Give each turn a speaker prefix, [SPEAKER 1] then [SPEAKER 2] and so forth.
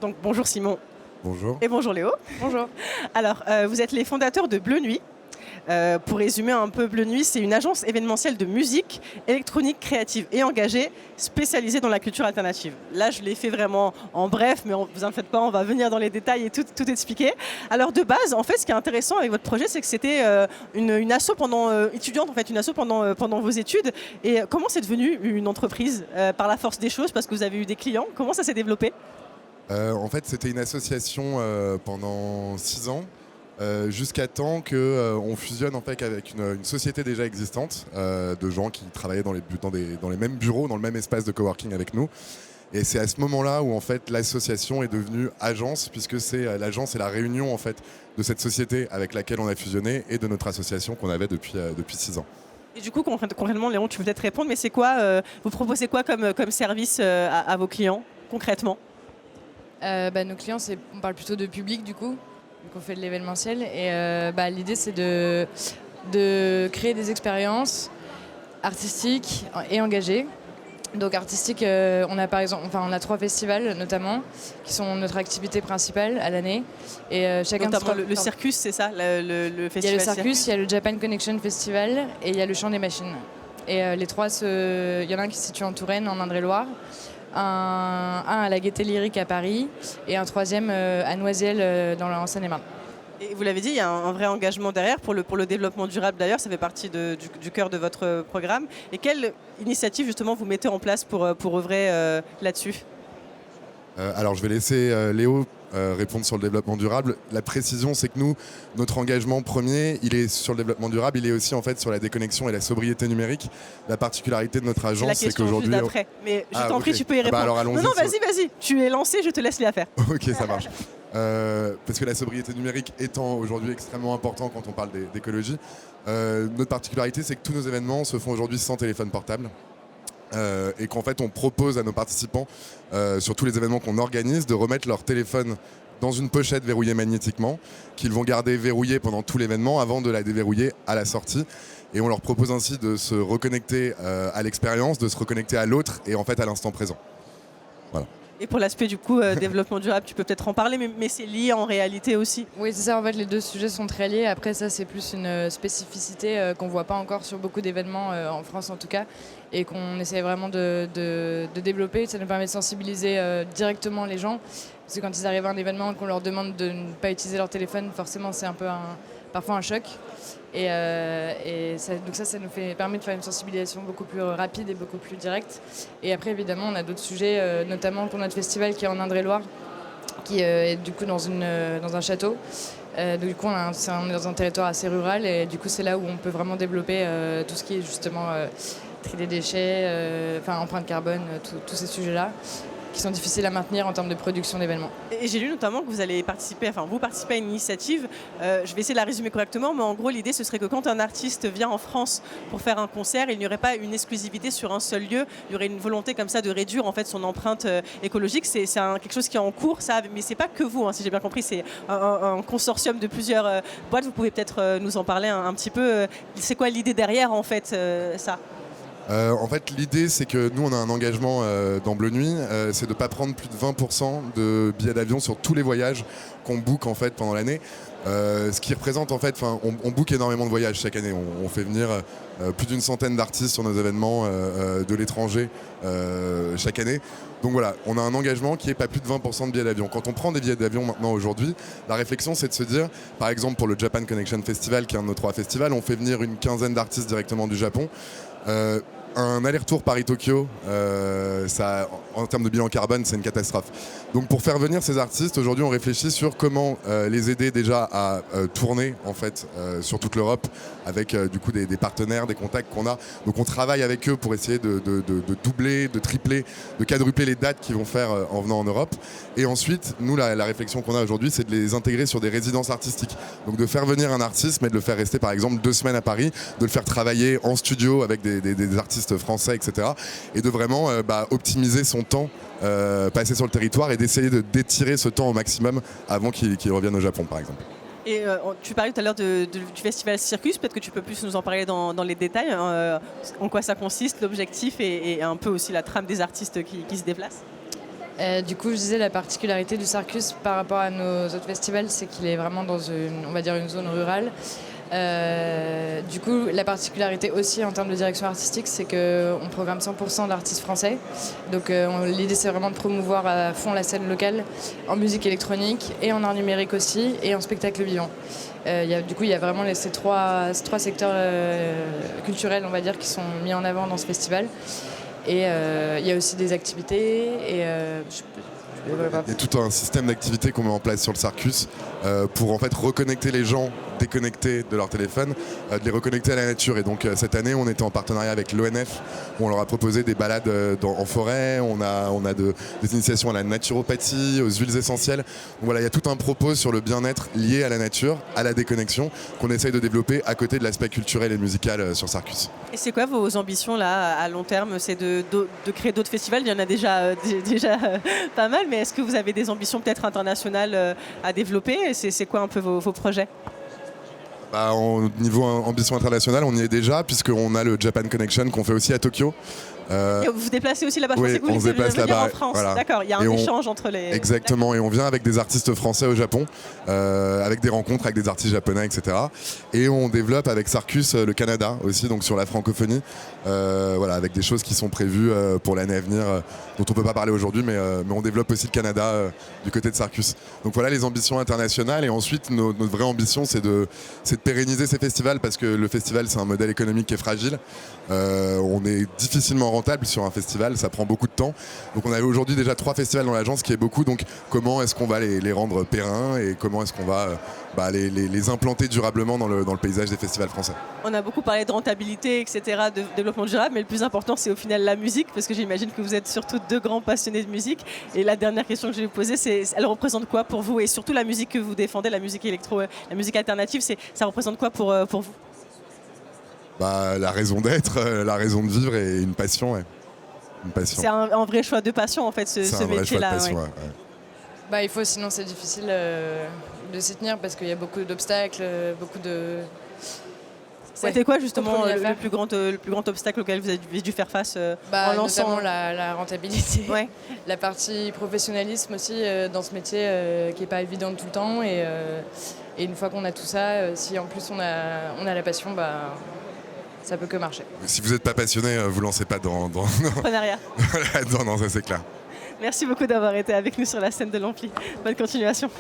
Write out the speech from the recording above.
[SPEAKER 1] Donc bonjour Simon
[SPEAKER 2] Bonjour.
[SPEAKER 1] et bonjour Léo.
[SPEAKER 3] Bonjour.
[SPEAKER 1] Alors, vous êtes les fondateurs de Bleu Nuit. Pour résumer un peu, Bleu Nuit, c'est une agence événementielle de musique électronique créative et engagée spécialisée dans la culture alternative. Là, je l'ai fait vraiment en bref, mais vous en faites pas, on va venir dans les détails et tout expliquer. Alors, de base, en fait, ce qui est intéressant avec votre projet, c'est que c'était une asso étudiante, en fait, une asso pendant vos études. Et comment c'est devenu une entreprise par la force des choses, parce que vous avez eu des clients? Comment ça s'est développé?
[SPEAKER 2] En fait, c'était une association pendant 6 ans, jusqu'à temps qu'on fusionne en fait avec une société déjà existante de gens qui travaillaient dans les mêmes bureaux, dans le même espace de coworking avec nous. Et c'est à ce moment-là où en fait l'association est devenue agence, puisque c'est l'agence et la réunion en fait de cette société avec laquelle on a fusionné et de notre association qu'on avait depuis 6 ans.
[SPEAKER 1] Et du coup, concrètement, Léon, tu peux peut-être répondre, mais c'est quoi, vous proposez quoi comme service à vos clients, concrètement?
[SPEAKER 3] Nos clients, on parle plutôt de public du coup, donc on fait de l'événementiel. Et l'idée, c'est de créer des expériences artistiques et engagées. Donc artistique, on a 3 festivals notamment, qui sont notre activité principale à l'année. Et chacun
[SPEAKER 1] notamment le Circus, c'est ça, le festival.
[SPEAKER 3] Il y a le Circus, il y a le Japan Connection Festival et il y a le Chant des Machines. Et les trois, il y en a un qui se situe en Touraine, en Indre-et-Loire, un à la Gaîté Lyrique à Paris et un troisième à Noisiel en Seine-et-Marne.
[SPEAKER 1] Et vous l'avez dit, il y a un vrai engagement derrière pour le développement durable. D'ailleurs, ça fait partie du cœur de votre programme. Et quelle initiative justement vous mettez en place pour œuvrer là-dessus?
[SPEAKER 2] Alors je vais laisser Léo répondre sur le développement durable. La précision, c'est que nous, notre engagement premier, il est sur le développement durable, il est aussi en fait sur la déconnexion et la sobriété numérique. La particularité de notre agence, c'est qu'aujourd'hui...
[SPEAKER 1] Juste après. Mais je t'en prie, tu peux y répondre.
[SPEAKER 2] Alors, allons-y.
[SPEAKER 1] Non, vas-y, tu es lancé, je te laisse les faire.
[SPEAKER 2] Ok, ça marche. Parce que la sobriété numérique étant aujourd'hui extrêmement important quand on parle d'écologie, notre particularité, c'est que tous nos événements se font aujourd'hui sans téléphone portable. Et qu'en fait on propose à nos participants sur tous les événements qu'on organise de remettre leur téléphone dans une pochette verrouillée magnétiquement qu'ils vont garder verrouillée pendant tout l'événement avant de la déverrouiller à la sortie, et on leur propose ainsi de se reconnecter à l'expérience, de se reconnecter à l'autre et en fait à l'instant présent. Voilà.
[SPEAKER 1] Et pour l'aspect du coup développement durable, tu peux peut-être en parler, mais c'est lié en réalité aussi.
[SPEAKER 3] Oui, c'est ça, en fait les deux sujets sont très liés. Après ça, c'est plus une spécificité qu'on ne voit pas encore sur beaucoup d'événements, en France en tout cas, et qu'on essaie vraiment de développer. Ça nous permet de sensibiliser directement les gens, parce que quand ils arrivent à un événement et qu'on leur demande de ne pas utiliser leur téléphone, forcément c'est un peu parfois un choc. Donc ça nous permet de faire une sensibilisation beaucoup plus rapide et beaucoup plus directe. Et après, évidemment, on a d'autres sujets, notamment pour notre festival qui est en Indre-et-Loire, qui est du coup dans un château. Donc, du coup, on est dans un territoire assez rural, et du coup, c'est là où on peut vraiment développer tout ce qui est justement tri des déchets, empreinte carbone, tous ces sujets-là, qui sont difficiles à maintenir en termes de production d'événements.
[SPEAKER 1] Et j'ai lu notamment que vous participez à une initiative, je vais essayer de la résumer correctement, mais en gros l'idée ce serait que quand un artiste vient en France pour faire un concert, il n'y aurait pas une exclusivité sur un seul lieu, il y aurait une volonté comme ça de réduire en fait son empreinte écologique. C'est quelque chose qui est en cours, ça, mais c'est pas que vous, si j'ai bien compris, c'est un consortium de plusieurs boîtes. Vous pouvez peut-être nous en parler un petit peu, c'est quoi l'idée derrière en fait ça?
[SPEAKER 2] En fait, l'idée, c'est que nous, on a un engagement dans Bleu Nuit, c'est de ne pas prendre plus de 20% de billets d'avion sur tous les voyages qu'on book en fait, pendant l'année. Ce qui représente, en fait, on book énormément de voyages chaque année. On fait venir plus d'une centaine d'artistes sur nos événements de l'étranger chaque année. Donc voilà, on a un engagement qui est pas plus de 20% de billets d'avion. Quand on prend des billets d'avion maintenant aujourd'hui, la réflexion c'est de se dire, par exemple pour le Japan Connection Festival, qui est un de nos 3 festivals, on fait venir une quinzaine d'artistes directement du Japon. Un aller-retour Paris-Tokyo, en termes de bilan carbone, c'est une catastrophe. Donc pour faire venir ces artistes, aujourd'hui on réfléchit sur comment les aider déjà à tourner en fait, sur toute l'Europe, avec du coup des partenaires, des contacts qu'on a. Donc on travaille avec eux pour essayer de doubler, de tripler, de quadrupler les dates qu'ils vont faire en venant en Europe. Et ensuite, nous la réflexion qu'on a aujourd'hui, c'est de les intégrer sur des résidences artistiques. Donc de faire venir un artiste, mais de le faire rester par exemple 2 semaines à Paris, de le faire travailler en studio avec des artistes français, etc. Et de vraiment optimiser son temps passé sur le territoire, et d'essayer d'étirer ce temps au maximum avant qu'il revienne au Japon, par exemple.
[SPEAKER 1] Et tu parlais tout à l'heure du festival Circus, peut-être que tu peux plus nous en parler dans les détails, en quoi ça consiste, l'objectif et un peu aussi la trame des artistes qui se déplacent.
[SPEAKER 3] Du coup, je disais la particularité du Circus par rapport à nos autres festivals, c'est qu'il est vraiment dans on va dire une zone rurale. Du coup, la particularité aussi en termes de direction artistique, c'est qu'on programme 100% d'artistes français. Donc l'idée, c'est vraiment de promouvoir à fond la scène locale en musique électronique et en art numérique aussi et en spectacle vivant. Du coup, il y a vraiment ces trois secteurs culturels, on va dire, qui sont mis en avant dans ce festival. Et il y a aussi des activités et
[SPEAKER 2] il y a tout un système d'activités qu'on met en place sur le Circus pour en fait reconnecter les gens déconnectés de leur téléphone, de les reconnecter à la nature. Et donc cette année, on était en partenariat avec l'ONF où on leur a proposé des balades en forêt, on a des initiations à la naturopathie, aux huiles essentielles. Donc voilà, il y a tout un propos sur le bien-être lié à la nature, à la déconnexion, qu'on essaye de développer à côté de l'aspect culturel et musical sur Circus.
[SPEAKER 1] Et c'est quoi vos ambitions là à long terme? C'est de créer d'autres festivals? Il y en a déjà pas mal, mais est-ce que vous avez des ambitions peut-être internationales à développer? C'est quoi un peu vos projets?
[SPEAKER 2] Au niveau ambition internationale, on y est déjà, puisqu'on a le Japan Connection qu'on fait aussi à Tokyo.
[SPEAKER 1] Et vous vous déplacez aussi là-bas?
[SPEAKER 2] Oui, on se déplace là-bas
[SPEAKER 1] en France.
[SPEAKER 2] Voilà.
[SPEAKER 1] D'accord, il y a un échange entre les...
[SPEAKER 2] Exactement, et on vient avec des artistes français au Japon, avec des rencontres avec des artistes japonais, etc. Et on développe avec Circus le Canada aussi, donc sur la francophonie, voilà, avec des choses qui sont prévues pour l'année à venir, dont on ne peut pas parler aujourd'hui, mais on développe aussi le Canada du côté de Circus. Donc voilà les ambitions internationales, et ensuite notre vraie ambition c'est de pérenniser ces festivals, parce que le festival c'est un modèle économique qui est fragile. On est difficilement rentable sur un festival, ça prend beaucoup de temps. Donc on avait aujourd'hui déjà 3 festivals dans l'agence, ce qui est beaucoup. Donc comment est-ce qu'on va les rendre pérennes et comment est-ce qu'on va les implanter durablement dans le paysage des festivals français?
[SPEAKER 1] On a beaucoup parlé de rentabilité, etc., de développement durable, mais le plus important c'est au final la musique, parce que j'imagine que vous êtes surtout 2 grands passionnés de musique. Et la dernière question que je vais vous poser, c'est elle représente quoi pour vous? Et surtout la musique que vous défendez, la musique électro, la musique alternative, ça représente quoi pour vous?
[SPEAKER 2] La raison d'être, la raison de vivre et une passion. Ouais. Une passion.
[SPEAKER 1] C'est un vrai choix de passion en fait, ce métier-là.
[SPEAKER 2] C'est un vrai choix de passion,
[SPEAKER 1] ouais.
[SPEAKER 2] Ouais.
[SPEAKER 3] il faut, sinon c'est difficile de s'y tenir parce qu'il y a beaucoup d'obstacles, beaucoup de...
[SPEAKER 1] C'était quoi justement le plus grand obstacle auquel vous avez dû faire face en lançant?
[SPEAKER 3] Notamment la rentabilité,
[SPEAKER 1] ouais.
[SPEAKER 3] La partie professionnalisme aussi dans ce métier qui n'est pas évidente tout le temps. Et une fois qu'on a tout ça, si en plus on a la passion, ça peut que marcher.
[SPEAKER 2] Si vous n'êtes pas passionné, vous ne lancez pas dans
[SPEAKER 1] l'entrepreneuriat.
[SPEAKER 2] Non, ça c'est clair.
[SPEAKER 1] Merci beaucoup d'avoir été avec nous sur la scène de l'Ampli. Bonne continuation.